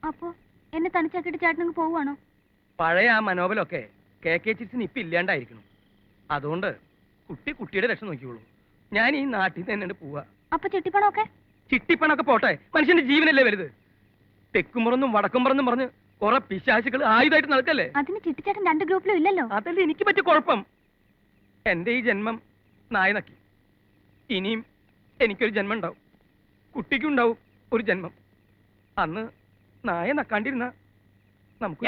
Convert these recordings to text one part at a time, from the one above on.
അപ്പോ എന്നെ തനിച്ചാക്കിട്ട് ചേട്ടനങ്ങ് പോവാണോ? പഴയ ആ മനോബലൊക്കെ KK ചിറ്റ്സിന് ഇപ്പൊ ഇല്ലാണ്ടായിരിക്കണം. അതുകൊണ്ട് കുട്ടിയുടെ രക്ഷ നോക്കിയോളൂ. ഞാൻ ഈ നാട്ടിൽ തന്നെ പോവാ. അപ്പൊ ചിട്ടിപ്പണമൊക്കെ? ചിട്ടിപ്പണൊക്കെ പോട്ടെ, മനുഷ്യന്റെ ജീവനല്ലേ വലുത്. തെക്കുംപുറന്നും വടക്കുംപുറന്നും പറഞ്ഞ് കുറെ പിശാചുകൾ ആയുധമായിട്ട് നടക്കല്ലേ. അതിന് ചിട്ടിച്ചേട്ടൻ 2 ഗ്രൂപ്പിലും ഇല്ലല്ലോ. അതല്ലേ എനിക്ക് പറ്റിയ കുഴപ്പം. എന്റെ ഈ ജന്മം നായ നക്കി. ഇനിയും എനിക്കൊരു ജന്മം ഉണ്ടാവും, കുട്ടിക്കുണ്ടാവും ഒരു ജന്മം. അന്ന് നായ നക്കാണ്ടിരുന്ന നമുക്ക്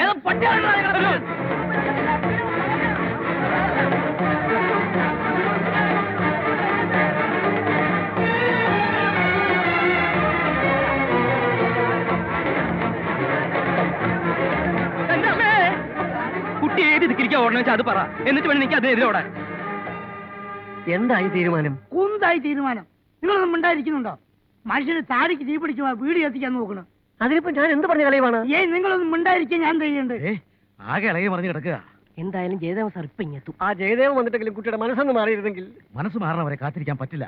കുട്ടി ഏത് ദിക്കിരിക്കാ ഓടണം വെച്ചാൽ അത് പറ. എന്നിട്ട് വേണം എനിക്ക് അതിനെതിരെ ഓടാൻ. എന്തായി തീരുമാനം? കുന്തായി തീരുമാനം. നിങ്ങളൊന്നും മിണ്ടായിരിക്കുന്നുണ്ടോ? മനുഷ്യന് താടിക്ക് തീ പിടിക്കുമ്പോ വീട് എത്തിക്കാൻ നോക്കണം. അതിനിപ്പോ ഞാൻ എന്ത് പറഞ്ഞ കളയുവാണ്? നിങ്ങളൊന്നും മിണ്ടായിരിക്കാൻ ഞാൻ ചെയ്യണ്ടേ? ആകെ ഇളകി മറിഞ്ഞു കിടക്കുക. എന്തായാലും ജയദേവൻ സാർ ഇപ്പൊ ഇങ്ങെത്തും. ആ ജയദേവൻ വന്നിട്ടെങ്കിലും കുട്ടിയുടെ മനസ്സൊന്ന് മാറിയിരുന്നെങ്കിൽ. മനസ്സ് മാറണവരെ കാത്തിരിക്കാൻ പറ്റില്ല.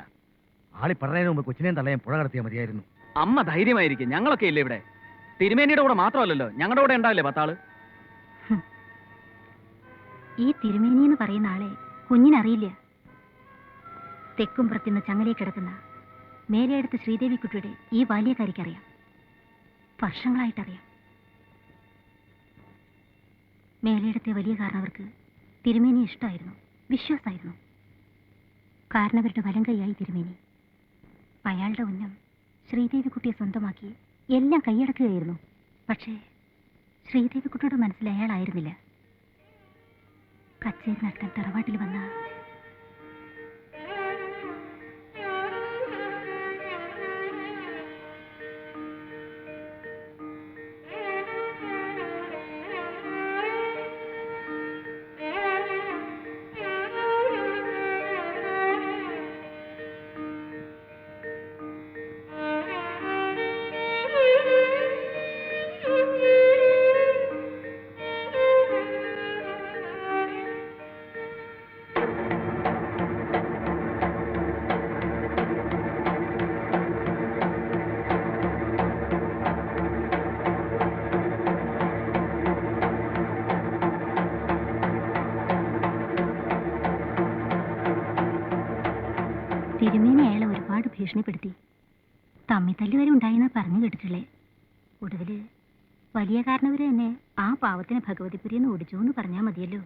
ആളി പറഞ്ഞതിന് മുമ്പ് കൊച്ചിനെയും തള്ളയും പുഴ കടത്തിയാൽ മതിയായിരുന്നു. അമ്മ ധൈര്യമായിരിക്കും, ഞങ്ങളൊക്കെ ഇല്ലേ ഇവിടെ. തിരുമേനിയുടെ കൂടെ മാത്രമല്ലല്ലോ, ഞങ്ങളുടെ കൂടെ ഉണ്ടാവില്ലേ 10 ആള്. ഈ തിരുമേനി എന്ന് പറയുന്ന ആളെ കുഞ്ഞിനറിയില്ല. തെക്കുംപുറത്തുനിന്ന് ചങ്ങലയിൽ കിടക്കുന്ന മേലെടുത്ത് ശ്രീദേവി കുട്ടിയുടെ ഈ ബാല്യക്കാരിക്കറിയാം, വർഷങ്ങളായിട്ടറിയാം. മേലെടുത്തെ വലിയ കാരണവർക്ക് തിരുമേനി ഇഷ്ടമായിരുന്നു, വിശ്വാസമായിരുന്നു. കാരണവരുടെ വലം കൈയായി തിരുമേനി. അയാളുടെ ഉന്നം ശ്രീദേവി കുട്ടിയെ സ്വന്തമാക്കി എല്ലാം കൈയടക്കുകയായിരുന്നു. പക്ഷേ ശ്രീദേവി കുട്ടിയുടെ മനസ്സിൽ അയാളായിരുന്നില്ല. കച്ചേരി നടത്താൻ തറവാട്ടിൽ വന്ന തിരുമേനി അയാളെ ഒരുപാട് ഭീഷണിപ്പെടുത്തി. തമ്മിത്തല്ല് വരെ ഉണ്ടായെന്നാ പറഞ്ഞു കേട്ടിട്ടുള്ളേ. ഒടുവില് വലിയ കാരണവര് തന്നെ ആ പാവത്തിന് ഭഗവതിപുരിന്ന് ഓടിച്ചു എന്ന് പറഞ്ഞാൽ മതിയല്ലോ.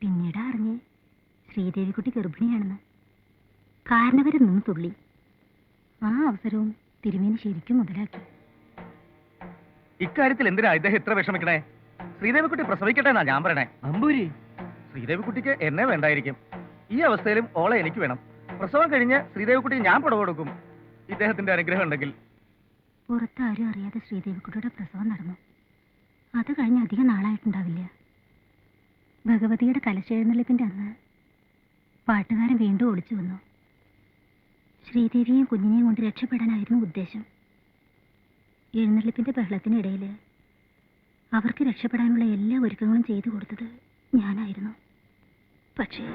പിന്നീട് അറിഞ്ഞ് ശ്രീദേവിക്കുട്ടി ഗർഭിണിയാണെന്ന്. കാരണവര് നിന്ന് തുള്ളി. ആ അവസരവും തിരുമേനി ശരിക്കും മുതലാക്കി. ഇക്കാര്യത്തിൽ എന്തിനാ ഇദ്ദേഹം ഇത്ര വിഷമിക്കണേ? ശ്രീദേവിക്കുട്ടി പ്രസവിക്കട്ടെ എന്നാ ഞാൻ പറയണേ. നമ്പൂരി, ശ്രീദേവിക്കുട്ടിക്ക് എന്നെ വേണ്ടായിരിക്കും. ഈ അവസ്ഥയിലും ഓളെ എനിക്ക് വേണം. പ്രസവം കഴിഞ്ഞ് ശ്രീദേവിക്കുട്ടി ഞാൻ പുടവ കൊടുക്കും, ഇദ്ദേഹത്തിന്റെ അനുഗ്രഹം ഉണ്ടെങ്കിൽ. പുറത്താരും അറിയാതെ ശ്രീദേവിക്കുട്ടിയുടെ പ്രസവം നടന്നു. അത് കഴിഞ്ഞ് അധികം നാളായിട്ടുണ്ടാവില്ല. ഭഗവതിയുടെ കലശെഴുന്നള്ളിപ്പിന്റെ അന്ന് പാട്ടുകാരൻ വീണ്ടും ഒളിച്ചു വന്നു. ശ്രീദേവിയെയും കുഞ്ഞിനെയും കൊണ്ട് രക്ഷപ്പെടാനായിരുന്നു ഉദ്ദേശം. എഴുന്നള്ളിപ്പിന്റെ ബഹളത്തിനിടയിൽ അവർക്ക് രക്ഷപ്പെടാനുള്ള എല്ലാ ഒരുക്കങ്ങളും ചെയ്തു കൊടുത്തത് ഞാനായിരുന്നു. പക്ഷേ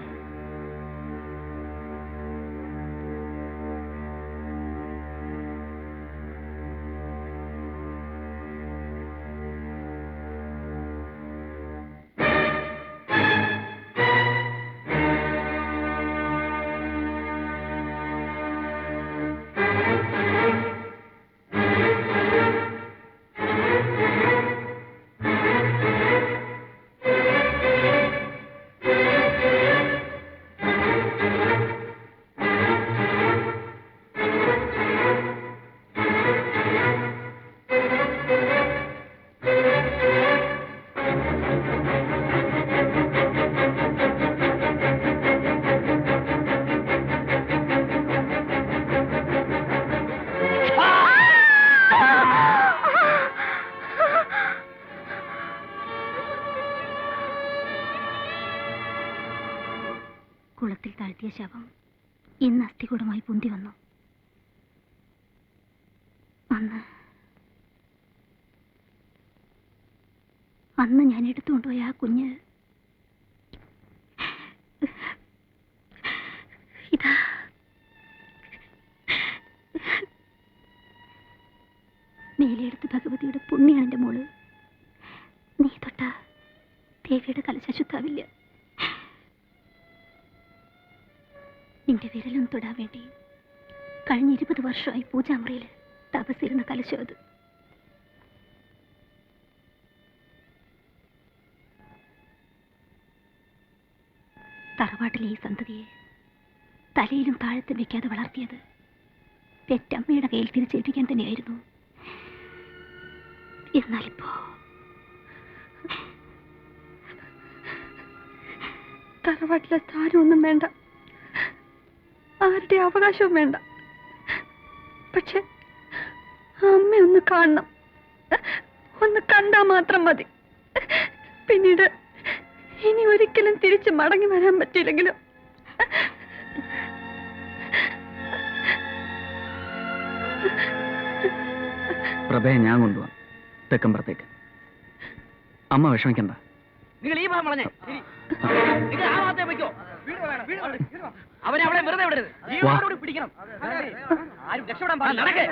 കുളത്തിൽ താഴ്ത്തിയ ശവം ഇന്ന് അസ്ഥികൂടമായി പൊന്തി വന്നു. അന്ന് ഞാൻ എടുത്തുകൊണ്ടുപോയ ആ കുഞ്ഞ് ഇതാ. മേലെടുത്ത് ഭഗവതിയുടെ പുണ്യ അങ്ങനെയാണ് എൻ്റെ മോള്. നീ തൊട്ട ദേവിയുടെ കലശശുദ്ധാവില്ല. നിന്റെ വിരലൊന്ന് തൊടാൻ വേണ്ടി കഴിഞ്ഞ 20 വർഷമായി പൂജാമുറിയിൽ തപസ്സിരുന്ന കലശം അത്. തറവാട്ടിലെ ഈ സന്തതിയെ തലയിലും താഴത്തും വെക്കാതെ വളർത്തിയത് പെറ്റമ്മയുടെ കയ്യിൽ തിരിച്ചേൽപ്പിക്കാൻ തന്നെയായിരുന്നു. എന്നാലിപ്പോ തറവാട്ടിലെ സ്ഥാനമൊന്നും വേണ്ട, ആരുടെ അവകാശവും വേണ്ട. പക്ഷെ അമ്മയൊന്ന് കാണണം, ഒന്ന് കണ്ടാ മാത്രം മതി. പിന്നീട് ഇനി ഒരിക്കലും തിരിച്ച് മടങ്ങി വരാൻ പറ്റിയില്ലെങ്കിലും പ്രഭയെ ഞാൻ കൊണ്ടുപോവാം തെക്കമ്പുറത്തേക്ക്. അമ്മ വിഷമിക്കണ്ട. നിങ്ങൾ ഈ ഭാഗം വളഞ്ഞേ നിങ്ങൾ ആ ഭാഗത്തെ വയ്ക്കോ. അവനെ അവിടെ വെറുതെ വിടരുത്, ജീവനോട് പിടിക്കണം. ആരും രക്ഷപ്പെടാൻ പാടില്ല. നടക്കേ.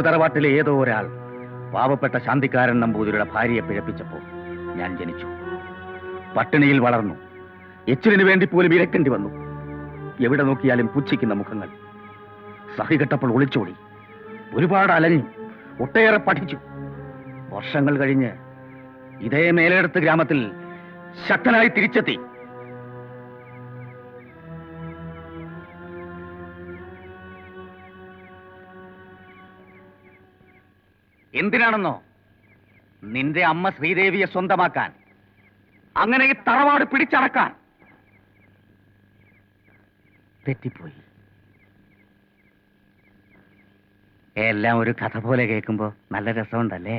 തറവാട്ടിലെ ഏതോ ഒരാൾ പാവപ്പെട്ട ശാന്തിക്കാരൻ നമ്പൂതിരിയുടെ ഭാര്യയെ പിഴപ്പിച്ചപ്പോൾ ഞാൻ ജനിച്ചു. പട്ടിണിയിൽ വളർന്നു. എച്ചിലിന് വേണ്ടി പോലും ഇരക്കേണ്ടി വന്നു. എവിടെ നോക്കിയാലും പുച്ഛിക്കുന്ന മുഖങ്ങൾ. സഹികെട്ടപ്പോൾ ഒളിച്ചോടി. ഒരുപാട് അലഞ്ഞു, ഒട്ടേറെ പഠിച്ചു. വർഷങ്ങൾ കഴിഞ്ഞ് ഇതേ മേലെടുത്ത് ഗ്രാമത്തിൽ ശക്തനായി തിരിച്ചെത്തി. എന്തിനാണെന്നോ? നിന്റെ അമ്മ ശ്രീദേവിയെ സ്വന്തമാക്കാൻ, അങ്ങനെ ഈ തറവാട് പിടിച്ചടക്കാൻ. തെറ്റിപ്പോയി. എല്ലാം ഒരു കഥ പോലെ കേൾക്കുമ്പോ നല്ല രസമുണ്ടല്ലേ?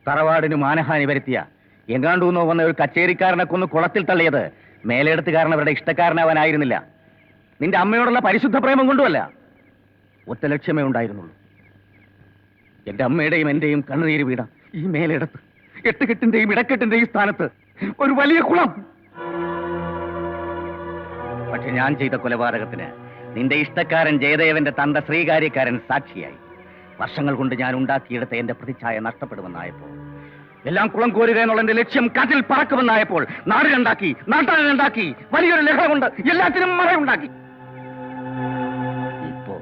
തറവാടിന് മാനഹാനി വരുത്തിയ എങ്ങാണ്ടൂന്നോ വന്ന ഒരു കച്ചേരിക്കാരനെ കൊന്ന് കുളത്തിൽ തള്ളിയത് മേലെടുത്തുകാരൻ അവരുടെ ഇഷ്ടക്കാരനാവാനായിരുന്നില്ല. നിന്റെ അമ്മയോടുള്ള പരിശുദ്ധ പ്രേമം കൊണ്ടുമല്ല. ഒറ്റ ലക്ഷ്യമേ ഉണ്ടായിരുന്നുള്ളൂ. എന്റെ അമ്മയുടെയും എന്റെയും കണ്ണുനീര് വീണ ഈ മേലെടുത്ത് എട്ടുകെട്ടിന്റെയും ഇടക്കെട്ടിന്റെയും സ്ഥാനത്ത് ഒരു വലിയ കുളം. പക്ഷെ ഞാൻ ചെയ്ത കൊലപാതകത്തിന് നിന്റെ ഇഷ്ടക്കാരൻ ജയദേവന്റെ തന്ത ശ്രീകാര്യക്കാരൻ സാക്ഷിയായി. വർഷങ്ങൾ കൊണ്ട് ഞാൻ ഉണ്ടാക്കിയെടുത്ത എന്റെ പ്രതിച്ഛായ നഷ്ടപ്പെടുമെന്നായപ്പോൾ, എല്ലാം കുളം കോരുക എന്നുള്ള എന്റെ ലക്ഷ്യം കാറ്റിൽ പറക്കുമെന്നായപ്പോൾ, നാടിനുണ്ടാക്കി, നാട്ടാനുണ്ടാക്കി, വലിയൊരു ലഹള കൊണ്ട് എല്ലാത്തിനും മറയുണ്ടാക്കി. ഇപ്പോ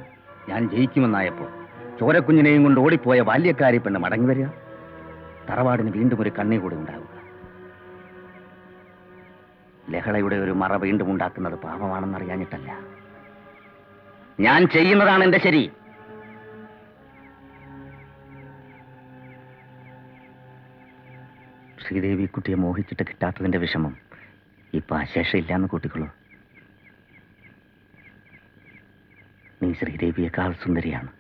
ഞാൻ ജയിക്കുമെന്നായപ്പോൾ ചോരക്കുഞ്ഞിനെയും കൊണ്ട് ഓടിപ്പോയ ബാല്യക്കാരി പെണ്ണ് മടങ്ങി വരിക. തറവാടിന് വീണ്ടും ഒരു കണ്ണി കൂടി ഉണ്ടാവുക. ലഹളയുടെ ഒരു മറ വീണ്ടും ഉണ്ടാക്കുന്നത് പാപമാണെന്നറിയാഞ്ഞിട്ടല്ല. ഞാൻ ചെയ്യുന്നതാണ് എന്റെ ശരി. ശ്രീദേവി കുട്ടിയെ മോഹിച്ചിട്ട് കിട്ടാത്തതിന്റെ വിഷമം ഇപ്പൊ അശേഷം ഇല്ലാന്ന് കൂട്ടിക്കൊള്ളൂ. നീ ശ്രീദേവിയേക്കാൾ സുന്ദരിയാണ്.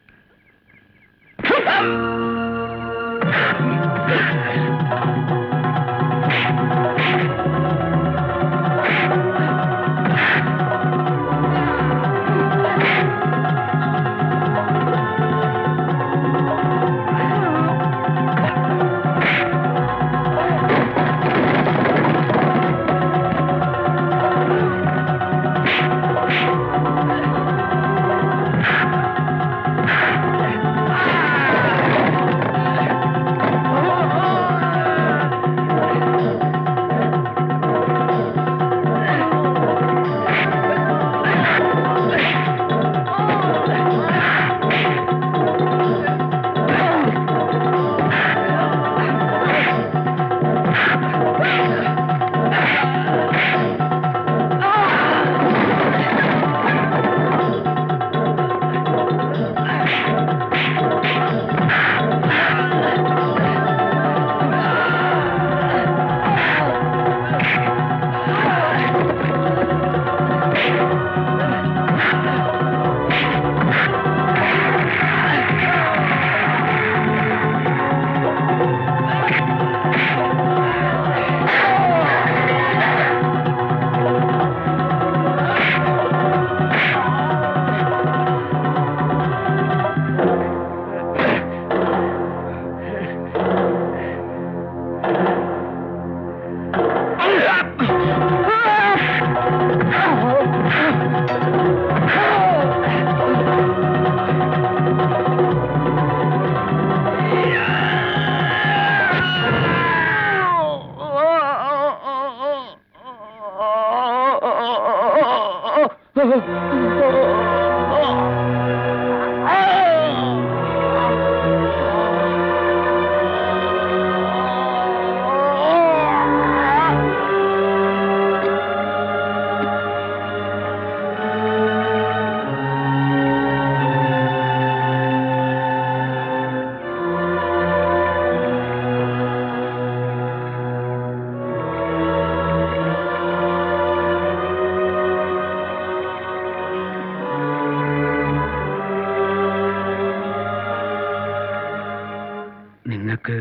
നിങ്ങൾക്ക്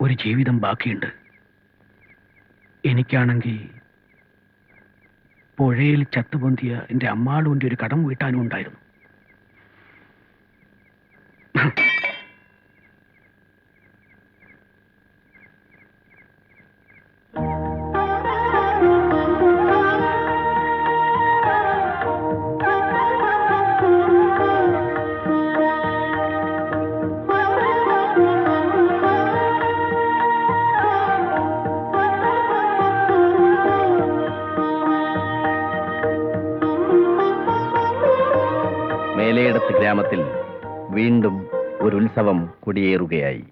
ഒരു ജീവിതം ബാക്കിയുണ്ട്. എനിക്കാണെങ്കിൽ പുഴയിൽ ചത്തുപൊന്തിയ എൻ്റെ അമ്മാളുവിൻ്റെ ഒരു കടം വീട്ടാനും ഉണ്ടായിരുന്നു. മേലേടത്ത് ഗ്രാമത്തിൽ വീണ്ടും ഒരു ഉത്സവം കൊടിയേറുകയായി.